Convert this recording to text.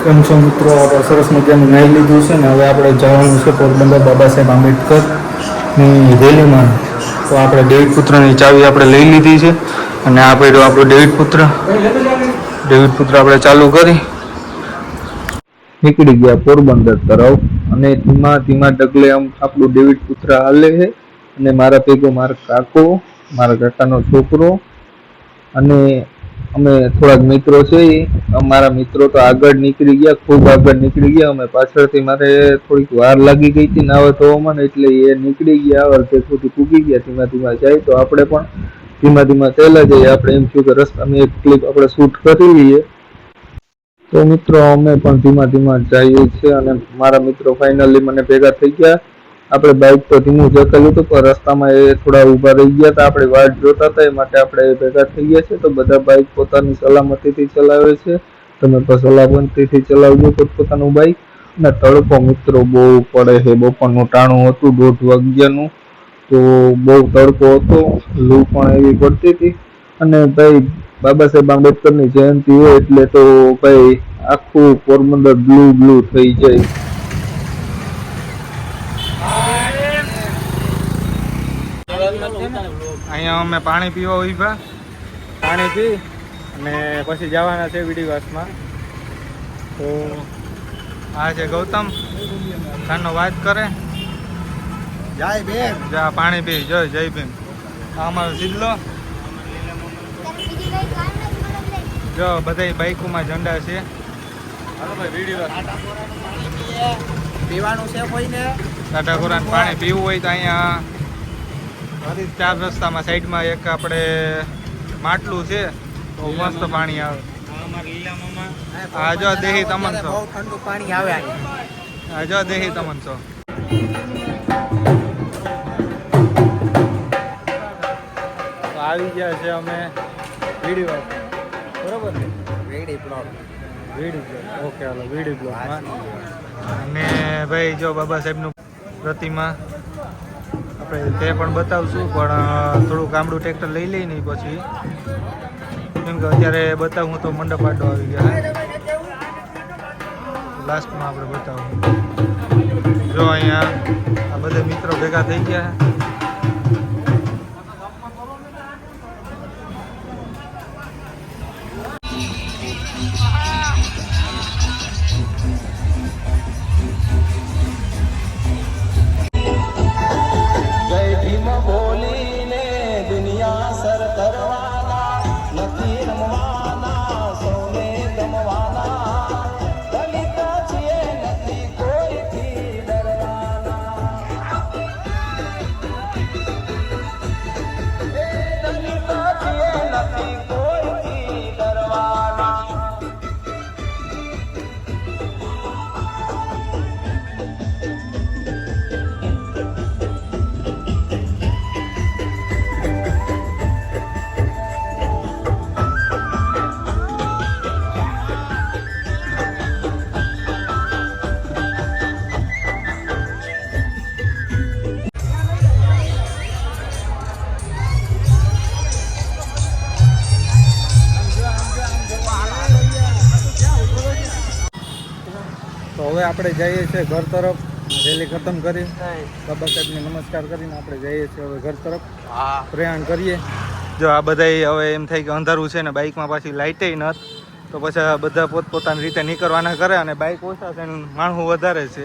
કેમ છો મિત્રો? આપણે સરસ મજાનું નાઈ લીધું છે ને હવે આપણે જવાનું છે પોરબંદર બાબા સાહેબ આંબેડકરની રેલીમાં. તો આપણે ડેવિડ પુત્રની ચાવી આપણે લઈ લીધી છે અને આ પડ્યો આપણો ડેવિડ પુત્ર. આપણે ચાલુ કરી નીકળી ગયા પોરબંદર તરફ અને ધીમા ધીમા ડગલે આમ આપણું ડેવિડ પુત્ર હાલે છે અને મારા ભેગો મારા કાકાનો છોકરો અને અમે થોડાક મિત્રો છે. અમારા મિત્રો તો આગળ નીકળી ગયા, ખૂબ આગળ નીકળી ગયા. અમે પાછળથી મારે થોડીક વાર લાગી ગઈ હતી નાવા ધોવામાં, એટલે એ નીકળી ગયા, અડધે સુધી પૂગી ગયા. ધીમા ધીમા જાય તો આપણે પણ ધીમા ધીમા ચાલ્યા જઈએ. આપણે એમ થયું કે રસ્તામાં એક ક્લિપ આપણે શૂટ કરી લઈએ. તો મિત્રો અમે પણ ધીમા ધીમા જઈએ છીએ અને મારા મિત્રો ફાઇનલી મને ભેગા થઈ ગયા. આપણે બાઇક તો ધીમું જકેલું હતું પણ રસ્તામાં એ થોડા ઊભા રહી ગયા હતા. આપણે વાટ જોતા હતા, એ માટે આપણે ભેગા થઈ ગયા છે. તો બધા બાઇક પોતાની સલામતીથી ચલાવે છે. તમે પણ સલામતીથી ચલાવજો પોતપોતાનું બાઇક. અને તડકો મિત્રો બહુ પડે છે. બપોરનું ટાણું હતું, 1:30 વાગ્યાનું. તો બહુ તડકો હતો, લૂ પણ એવી પડતી હતી. અને ભાઈ બાબા સાહેબ આંબેડકરની જયંતિ હોય એટલે તો ભાઈ આખું પોરબંદર બ્લુ થઈ જાય. અહીંયા અમે પાણી પીવા ઉભા, પાણી પી અને પછી જવાના છે વિડીવાસમાં. તો આ છે ગૌતમ, કાનો વાત કરે, જય ભીમ, જા પાણી પી, જય ભીમ. આ અમારો જિલ્લો જો બધા બાઇકોમાં ઝંડા છે. હાલો ભાઈ વિડીવાસ પીવાનું છે કોઈને ટાટા કોરાન પાણી પીવું હોય તો અહીંયા 4 રસ્તામાં સાઈડમાં એક આપણે માટલું છે, તો મસ્ત પાણી આવે. આ જો દેહી તમન છો, બહુ ઠંડુ પાણી આવે. આ જો દેહી તમન છો. તો આવી ગયા છે અમે વિડીયો, બરોબર ને? વીડી બ્લોગ, ઓકે હાલો વીડી બ્લોગમાં. અને ભાઈ જો બાબા સાહેબનું પ્રતિમા આપણે તે પણ બતાવશું, પણ થોડું ગામડું ટ્રેક્ટર લઈ લઈ નહીં પછી, કેમ કે અત્યારે બતાવું તો મંડપ આડો આવી ગયા. લાસ્ટમાં આપણે બતાવું. જો અહીંયા આ બધા મિત્રો ભેગા થઈ ગયા. તો હવે આપણે જઈએ છીએ ઘર તરફ. રેલી ખતમ કરી બાબા સાહેબને નમસ્કાર કરીને આપણે જઈએ છીએ હવે ઘર તરફ પ્રયાણ કરીએ. જો આ બધા હવે એમ થાય કે અંધારું છે ને બાઇકમાં પાછી લાઇટે નથી, તો પછી બધા પોતપોતાની રીતે નીકળવાના કરે અને બાઇક ઓછા છે ને માણસો વધારે છે.